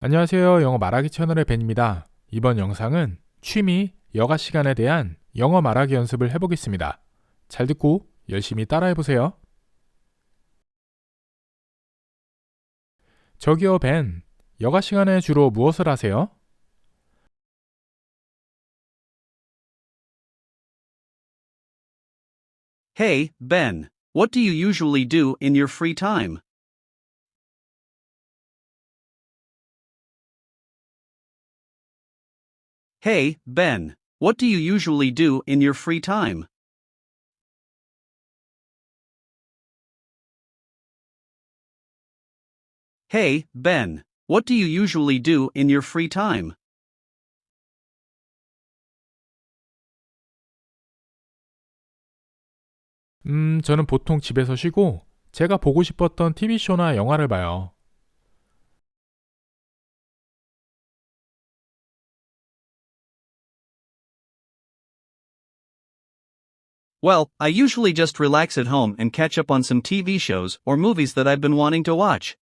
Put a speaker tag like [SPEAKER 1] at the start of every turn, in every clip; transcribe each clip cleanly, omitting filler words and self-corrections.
[SPEAKER 1] 안녕하세요. 영어 말하기 채널의 벤입니다. 이번 영상은 취미, 여가 시간에 대한 영어 말하기 연습을 해보겠습니다. 잘 듣고 열심히 따라해보세요. 저기요, 벤. 여가 시간에 주로 무엇을 하세요?
[SPEAKER 2] Hey, Ben. What do you usually do in your free time? Hey, Ben. What do you usually do in your free time? Hey, Ben. What do you usually do in your free time?
[SPEAKER 1] 저는 보통 집에서 쉬고 제가 보고 싶었던 TV쇼나 영화를 봐요.
[SPEAKER 2] Well, I usually just relax at home and catch up on some TV shows or movies that I've been wanting to watch.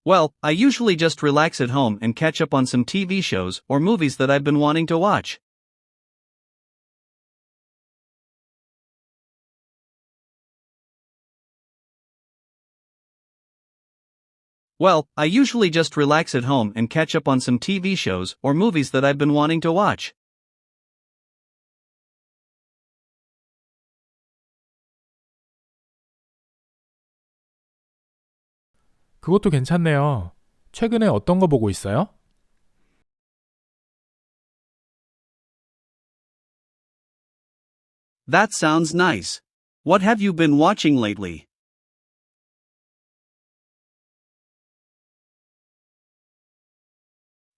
[SPEAKER 2] Well, I usually just relax at home and catch up on some TV shows or movies that I've been wanting to watch. Well, I usually just relax at home and catch up on some TV shows or movies that I've been wanting to watch.
[SPEAKER 1] 그것도 괜찮네요. 최근에 어떤 거 보고 있어요?
[SPEAKER 2] That sounds nice. What have you been watching lately?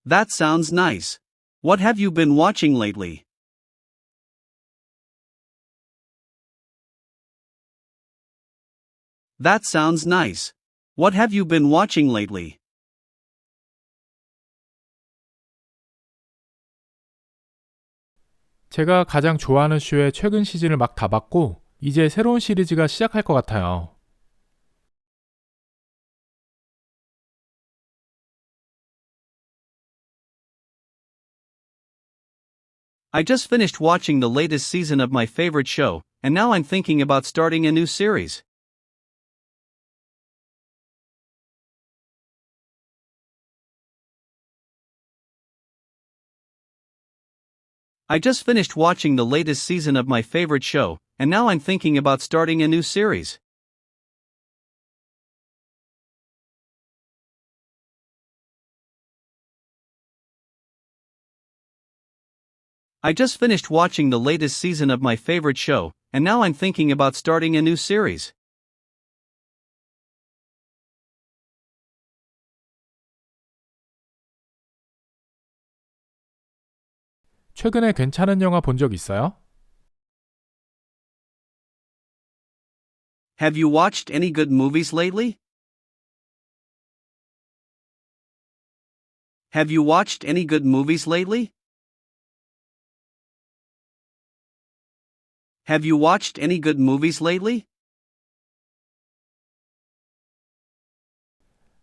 [SPEAKER 2] That sounds nice. What have you been watching lately? That sounds nice. What have you been watching lately?
[SPEAKER 1] 제가 가장 좋아하는 쇼의 최근 시즌을 막 다 봤고 이제 새로운 시리즈가 시작할 것 같아요.
[SPEAKER 2] I just finished watching the latest season of my favorite show, and now I'm thinking about starting a new series. I just finished watching the latest season of my favorite show, and now I'm thinking about starting a new series. I just finished watching the latest season of my favorite show, and now I'm thinking about starting a new series.
[SPEAKER 1] 최근에 괜찮은 영화 본 적 있어요?
[SPEAKER 2] Have you watched any good movies lately? Have you watched any good movies lately? Have you watched any good movies lately?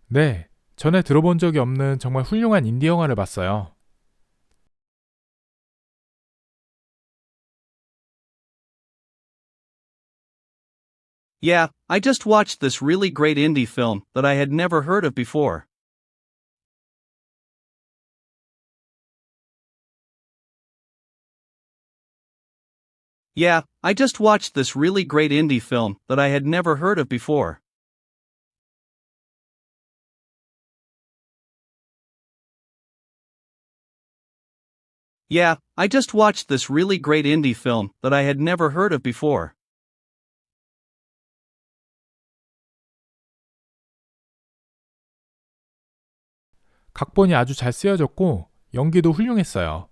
[SPEAKER 1] 네, 전에 들어본 적이 없는 정말 훌륭한 인디 영화를 봤어요.
[SPEAKER 2] Yeah, I just watched this really great indie film that I had never heard of before. Yeah, I just watched this really great indie film that I had never heard of before. Yeah, I just watched this really great indie film that I had never heard of before.
[SPEAKER 1] 각본이 아주 잘 쓰여졌고 연기도 훌륭했어요.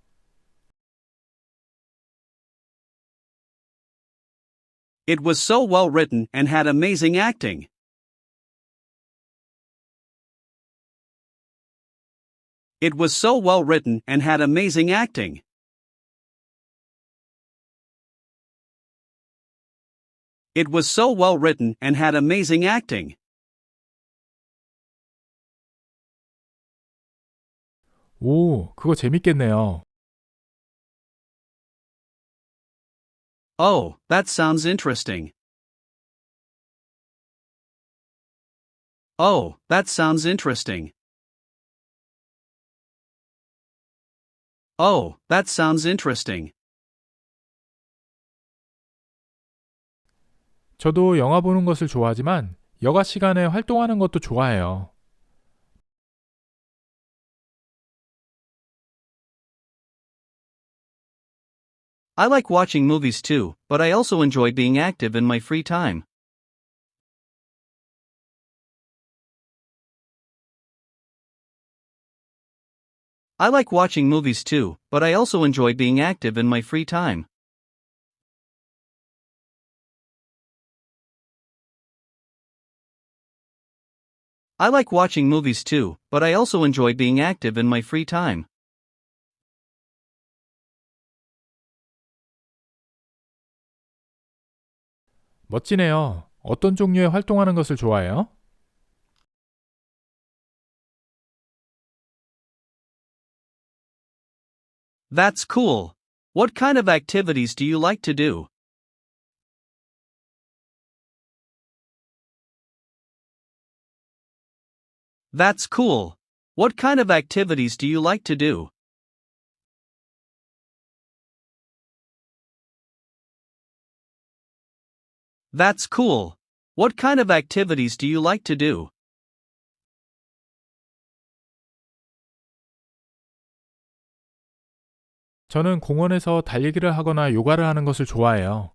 [SPEAKER 2] It was so well written and had amazing acting. It was so well written and had amazing acting. It was so well written and had amazing acting.
[SPEAKER 1] 오, 그거 재밌겠네요.
[SPEAKER 2] Oh, that sounds interesting. Oh, that sounds interesting. Oh, that sounds interesting.
[SPEAKER 1] 저도 영화 보는 것을 좋아하지만 여가 시간에 활동하는 것도 좋아해요.
[SPEAKER 2] I like watching movies too, but I also enjoy being active in my free time. I like watching movies too, but I also enjoy being active in my free time. I like watching movies too, but I also enjoy being active in my free time.
[SPEAKER 1] 멋지네요. 어떤 종류의 활동하는 것을 좋아해요?
[SPEAKER 2] That's cool. What kind of activities do you like to do? That's cool. What kind of activities do you like to do? That's cool. What kind of activities do you like to do?
[SPEAKER 1] 저는 공원에서 달리기를 하거나 요가를 하는 것을 좋아해요.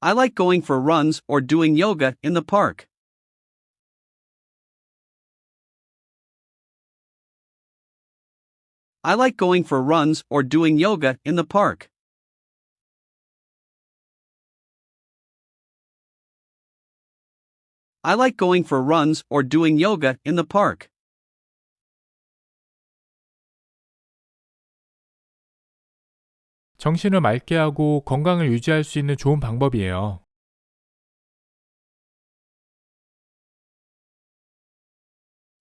[SPEAKER 2] I like going for runs or doing yoga in the park. I like going for runs or doing yoga in the park. I like going for runs or doing yoga in the park.
[SPEAKER 1] 정신을 맑게 하고 건강을 유지할 수 있는 좋은 방법이에요.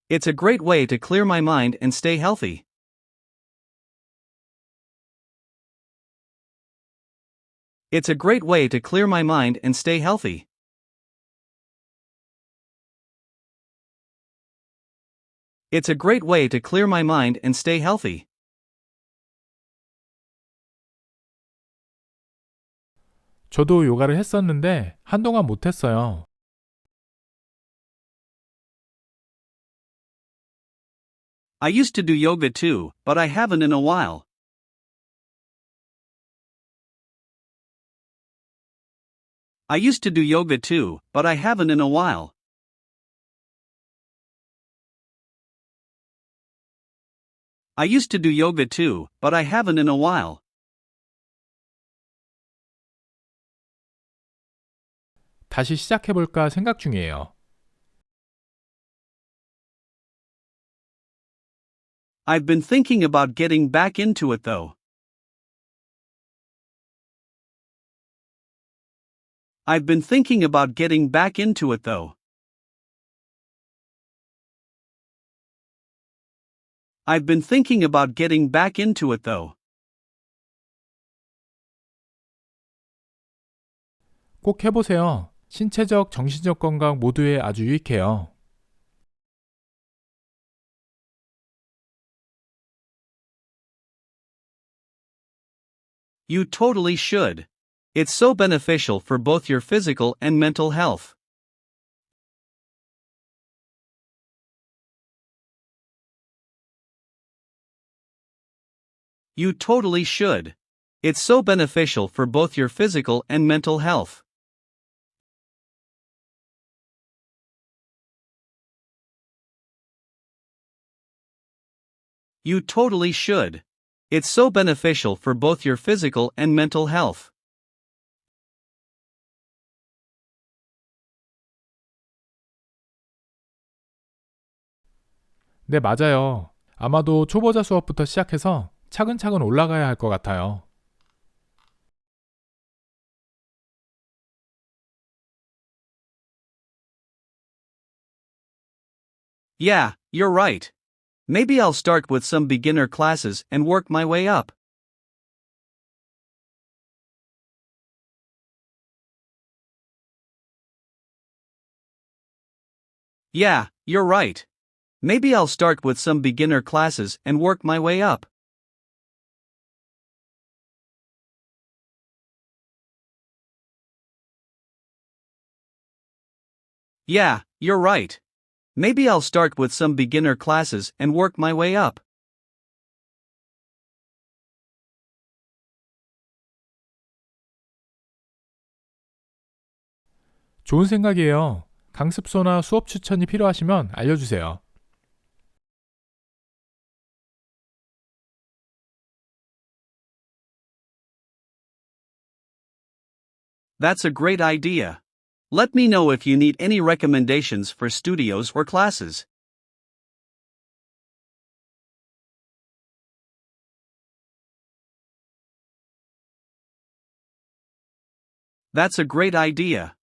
[SPEAKER 2] It's a great way to clear my mind and stay healthy. It's a great way to clear my mind and stay healthy. It's a great way to clear my mind and stay healthy.
[SPEAKER 1] 저도 요가를 했었는데 한동안 못했어요.
[SPEAKER 2] I used to do yoga too, but I haven't in a while. I used to do yoga too, but I haven't in a while. I used to do yoga too, but I haven't in a while.
[SPEAKER 1] 다시 시작해볼까 생각 중이에요.
[SPEAKER 2] I've been thinking about getting back into it though. I've been thinking about getting back into it though. I've been thinking about getting back into it though.
[SPEAKER 1] 꼭 해보세요. 신체적, 정신적 건강 모두에 아주 유익해요.
[SPEAKER 2] You totally should. It's so beneficial for both your physical and mental health. You totally should. It's so beneficial for both your physical and mental health. You totally should. It's so beneficial for both your physical and mental health.
[SPEAKER 1] 네, 맞아요. 아마도 초보자 수업부터 시작해서 차근차근 올라가야 할 것 같아요.
[SPEAKER 2] Yeah, you're right. Maybe I'll start with some beginner classes and work my way up. Yeah, you're right. Maybe I'll start with some beginner classes and work my way up. Yeah, you're right. Maybe I'll start with some beginner classes and work my way up.
[SPEAKER 1] 좋은 생각이에요. 강습소나 수업 추천이 필요하시면 알려주세요.
[SPEAKER 2] That's a great idea. Let me know if you need any recommendations for studios or classes. That's a great idea.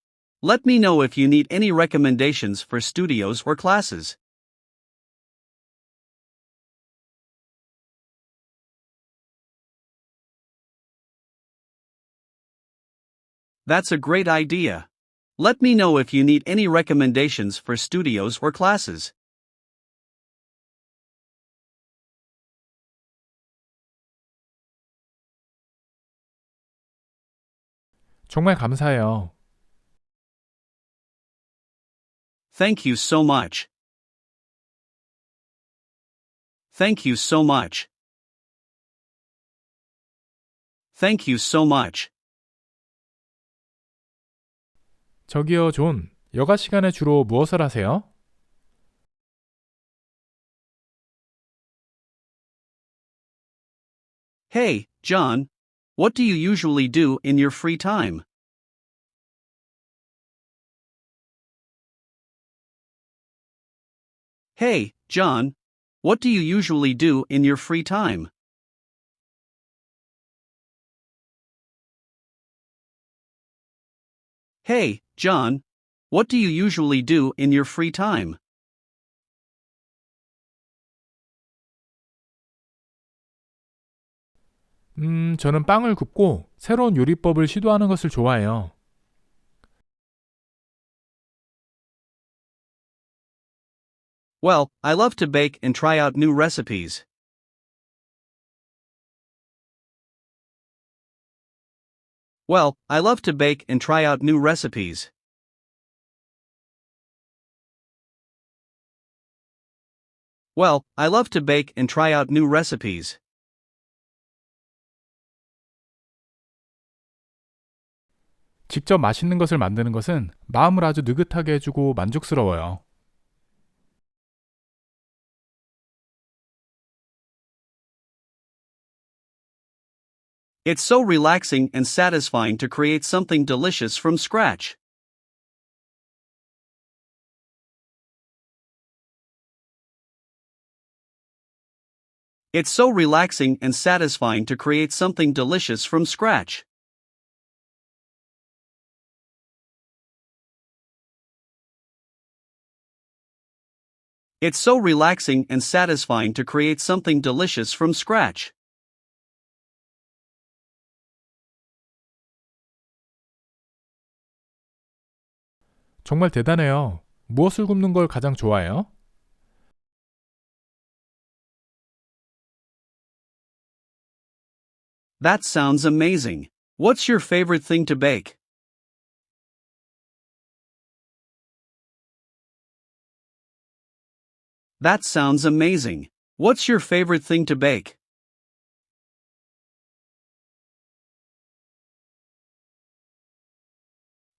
[SPEAKER 2] Let me know if you need any recommendations for studios or classes. That's a great idea. Let me know if you need any recommendations for studios or classes.
[SPEAKER 1] 정말 감사해요.
[SPEAKER 2] Thank you so much. Thank you so much. Thank you so much.
[SPEAKER 1] 저기요, 존. 여가 시간에 주로 무엇을 하세요?
[SPEAKER 2] Hey, John. What do you usually do in your free time? Hey, John. What do you usually do in your free time? Hey, John. What do you usually do in your free time?
[SPEAKER 1] 저는 빵을 굽고 새로운 요리법을 시도하는 것을 좋아해요.
[SPEAKER 2] Well, I love to bake and try out new recipes. Well, I love to bake and try out new recipes. Well, I love to bake and try out new recipes.
[SPEAKER 1] 직접 맛있는 것을 만드는 것은 마음을 아주 느긋하게 해주고 만족스러워요.
[SPEAKER 2] It's so relaxing and satisfying to create something delicious from scratch. It's so relaxing and satisfying to create something delicious from scratch. It's so relaxing and satisfying to create something delicious from scratch.
[SPEAKER 1] 정말 대단해요. 무엇을 굽는 걸 가장 좋아해요?
[SPEAKER 2] That sounds amazing. What's your favorite thing to bake? That sounds amazing. What's your favorite thing to bake?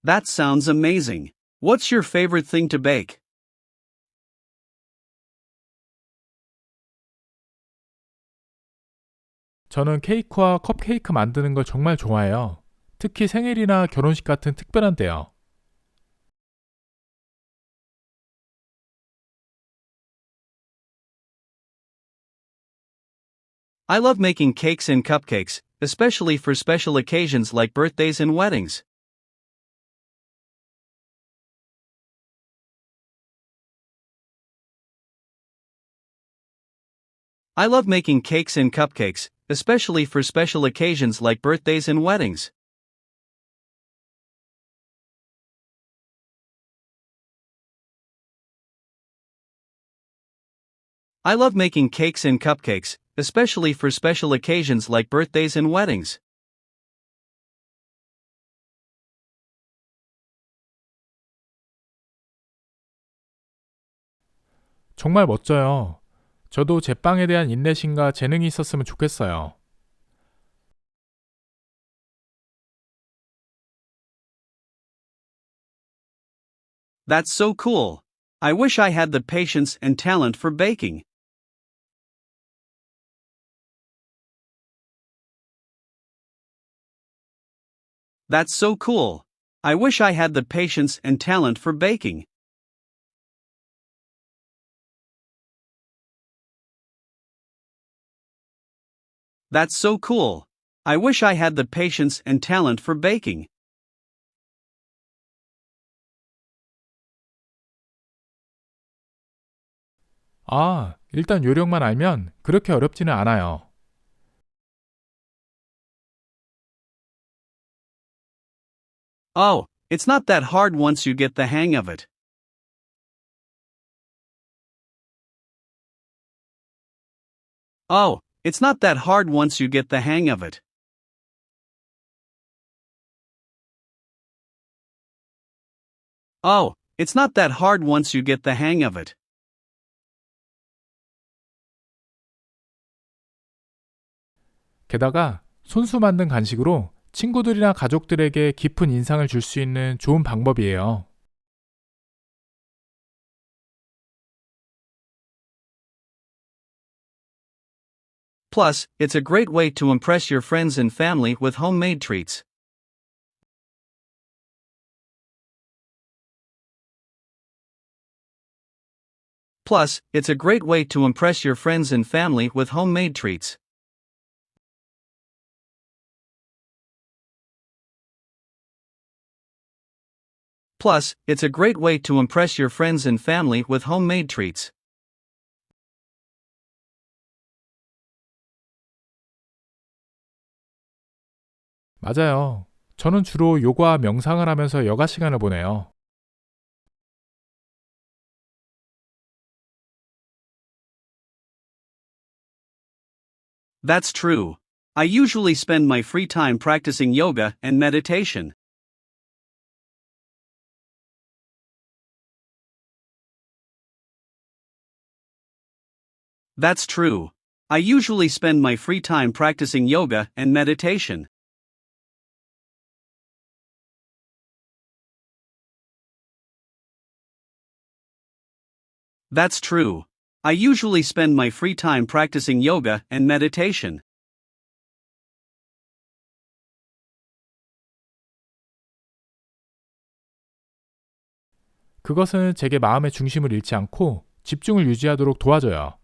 [SPEAKER 2] That sounds amazing. What's your favorite thing to bake?
[SPEAKER 1] 저는 케이크와 컵케이크 만드는 걸 정말 좋아해요. 특히 생일이나 결혼식 같은 특별한 때요.
[SPEAKER 2] I love making cakes and cupcakes, especially for special occasions like birthdays and weddings. I love making cakes and cupcakes, especially for special occasions like birthdays and weddings. I love making cakes and cupcakes, especially for special occasions like birthdays and weddings.
[SPEAKER 1] 정말 멋져요. 저도 제빵에 대한 인내심과 재능이 있었으면 좋겠어요.
[SPEAKER 2] That's so cool. I wish I had the patience and talent for baking. That's so cool. I wish I had the patience and talent for baking. That's so cool. I wish I had the patience and talent for baking.
[SPEAKER 1] 아, 일단 요령만 알면 그렇게 어렵지는 않아요.
[SPEAKER 2] Oh, it's not that hard once you get the hang of it. Oh, it's not that hard once you get the hang of it. Oh, it's not that hard once you get the hang of it.
[SPEAKER 1] 게다가 손수 만든 간식으로 친구들이나 가족들에게 깊은 인상을 줄 수 있는 좋은 방법이에요.
[SPEAKER 2] Plus, it's a great way to impress your friends and family with homemade treats. Plus, it's a great way to impress your friends and family with homemade treats. Plus, it's a great way to impress your friends and family with homemade treats.
[SPEAKER 1] 맞아요. 저는 주로 요가와 명상을 하면서 여가 시간을 보내요.
[SPEAKER 2] That's true. I usually spend my free time practicing yoga and meditation. That's true. I usually spend my free time practicing yoga and meditation. That's true. I usually spend my free time practicing yoga and meditation.
[SPEAKER 1] 그것은 제게 마음의 중심을 잃지 않고 집중을 유지하도록 도와줘요.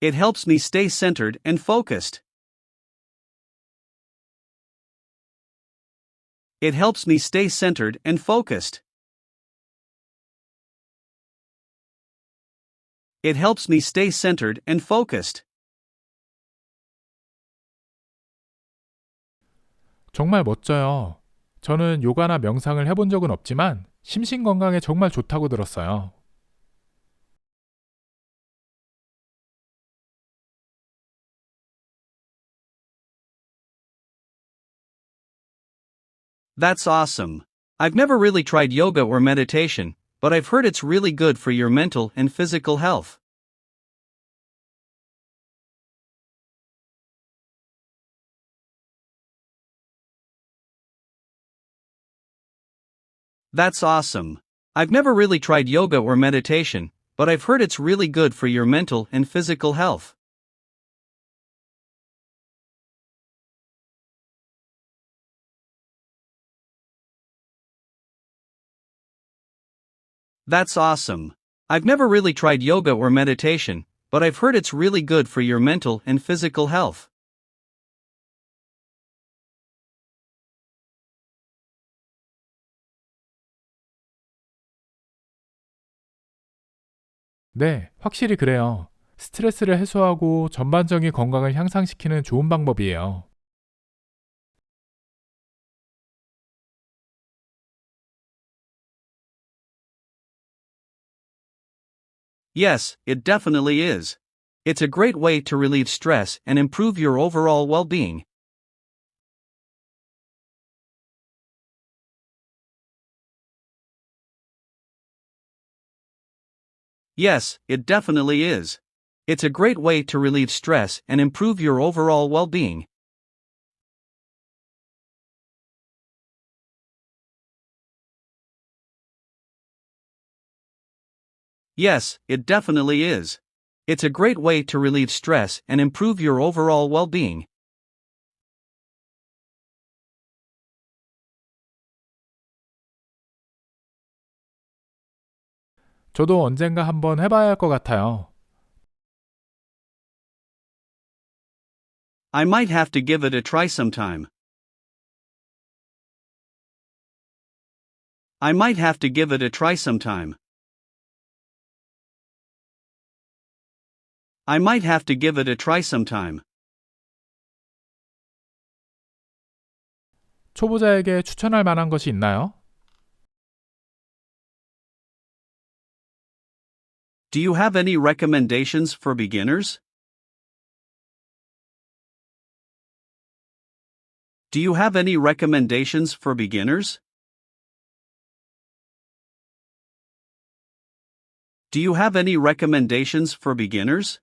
[SPEAKER 2] It helps me stay centered and focused. It helps me stay centered and focused. It helps me stay centered and focused.
[SPEAKER 1] 정말 멋져요. 저는 요가나 명상을 해본 적은 없지만 심신 건강에 정말 좋다고 들었어요.
[SPEAKER 2] That's awesome. I've never really tried yoga or meditation, but I've heard it's really good for your mental and physical health. That's awesome. I've never really tried yoga or meditation, but I've heard it's really good for your mental and physical health. That's awesome. I've never really tried yoga or meditation, but I've heard it's really good for your mental and physical health.
[SPEAKER 1] 네, 확실히 그래요. 스트레스를 해소하고 전반적인 건강을 향상시키는 좋은 방법이에요.
[SPEAKER 2] Yes, it definitely is. It's a great way to relieve stress and improve your overall well being. Yes, it definitely is. It's a great way to relieve stress and improve your overall well being. Yes, it definitely is. It's a great way to relieve stress and improve your overall well being.
[SPEAKER 1] 저도 언젠가 한번 해봐야 할 것 같아요.
[SPEAKER 2] I might have to give it a try sometime. I might have to give it a try sometime. I might have to give it a try sometime.
[SPEAKER 1] 초보자에게 추천할 만한 것이 있나요?
[SPEAKER 2] Do you have any recommendations for beginners? Do you have any recommendations for beginners? Do you have any recommendations for beginners?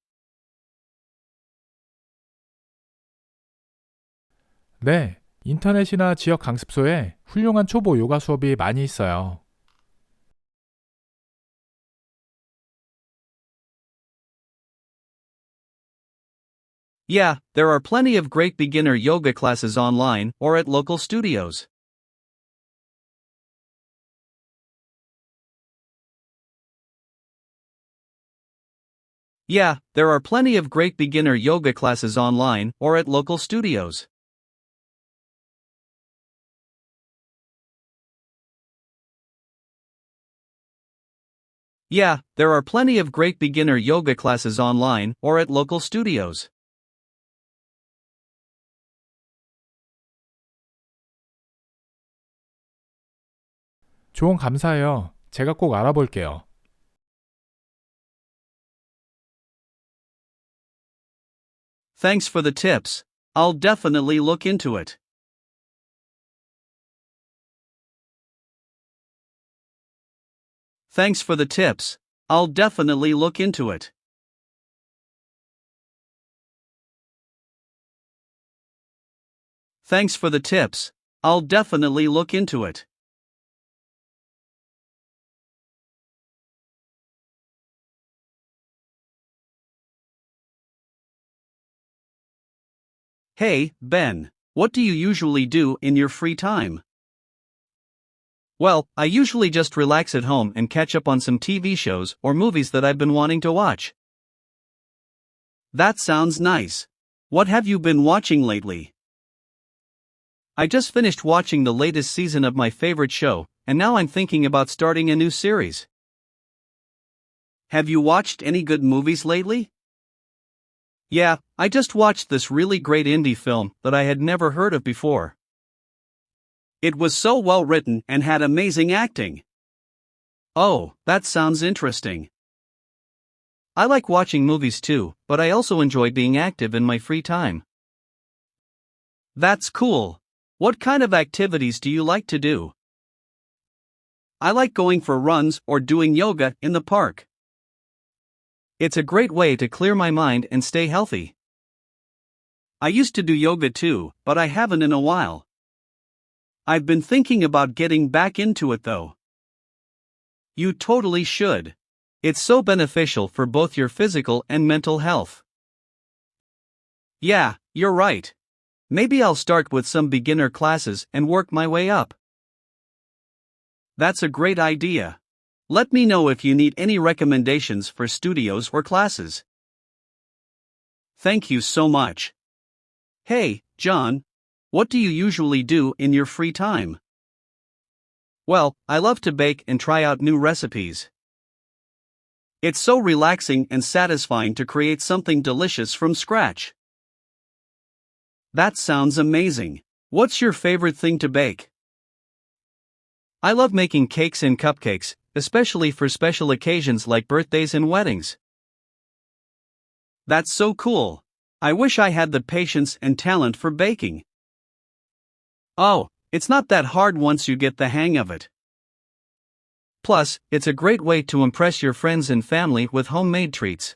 [SPEAKER 1] 네, 인터넷이나 지역 강습소에 훌륭한 초보 요가 수업이 많이 있어요.
[SPEAKER 2] Yeah, there are plenty of great beginner yoga classes online or at local studios. Yeah, there are plenty of great beginner yoga classes online or at local studios. Yeah, there are plenty of great beginner yoga classes online or at local studios.
[SPEAKER 1] 조언 감사해요. 제가 꼭 알아볼게요.
[SPEAKER 2] Thanks for the tips. I'll definitely look into it. Thanks for the tips. I'll definitely look into it. Thanks for the tips. I'll definitely look into it. Hey, Ben. What do you usually do in your free time? Well, I usually just relax at home and catch up on some TV shows or movies that I've been wanting to watch. That sounds nice. What have you been watching lately? I just finished watching the latest season of my favorite show, and now I'm thinking about starting a new series. Have you watched any good movies lately? Yeah, I just watched this really great indie film that I had never heard of before. It was so well written and had amazing acting. Oh, that sounds interesting. I like watching movies too, but I also enjoy being active in my free time. That's cool. What kind of activities do you like to do? I like going for runs or doing yoga in the park. It's a great way to clear my mind and stay healthy. I used to do yoga too, but I haven't in a while. I've been thinking about getting back into it though. You totally should. It's so beneficial for both your physical and mental health. Yeah, you're right. Maybe I'll start with some beginner classes and work my way up. That's a great idea. Let me know if you need any recommendations for studios or classes. Thank you so much. Hey, John, what do you usually do in your free time? Well, I love to bake and try out new recipes. It's so relaxing and satisfying to create something delicious from scratch. That sounds amazing. What's your favorite thing to bake? I love making cakes and cupcakes, especially for special occasions like birthdays and weddings. That's so cool. I wish I had the patience and talent for baking. Oh, it's not that hard once you get the hang of it. Plus, it's a great way to impress your friends and family with homemade treats.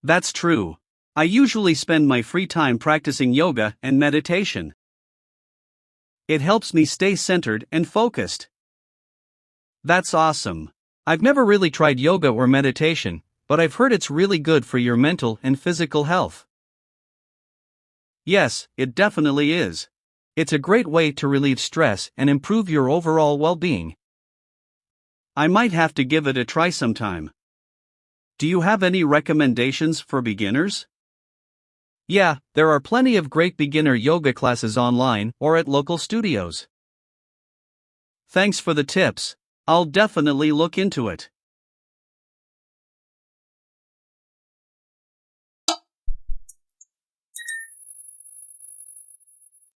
[SPEAKER 2] That's true. I usually spend my free time practicing yoga and meditation. It helps me stay centered and focused. That's awesome. I've never really tried yoga or meditation, but I've heard it's really good for your mental and physical health. Yes, it definitely is. It's a great way to relieve stress and improve your overall well-being. I might have to give it a try sometime. Do you have any recommendations for beginners? Yeah, there are plenty of great beginner yoga classes online or at local studios. Thanks for the tips. I'll definitely look into it.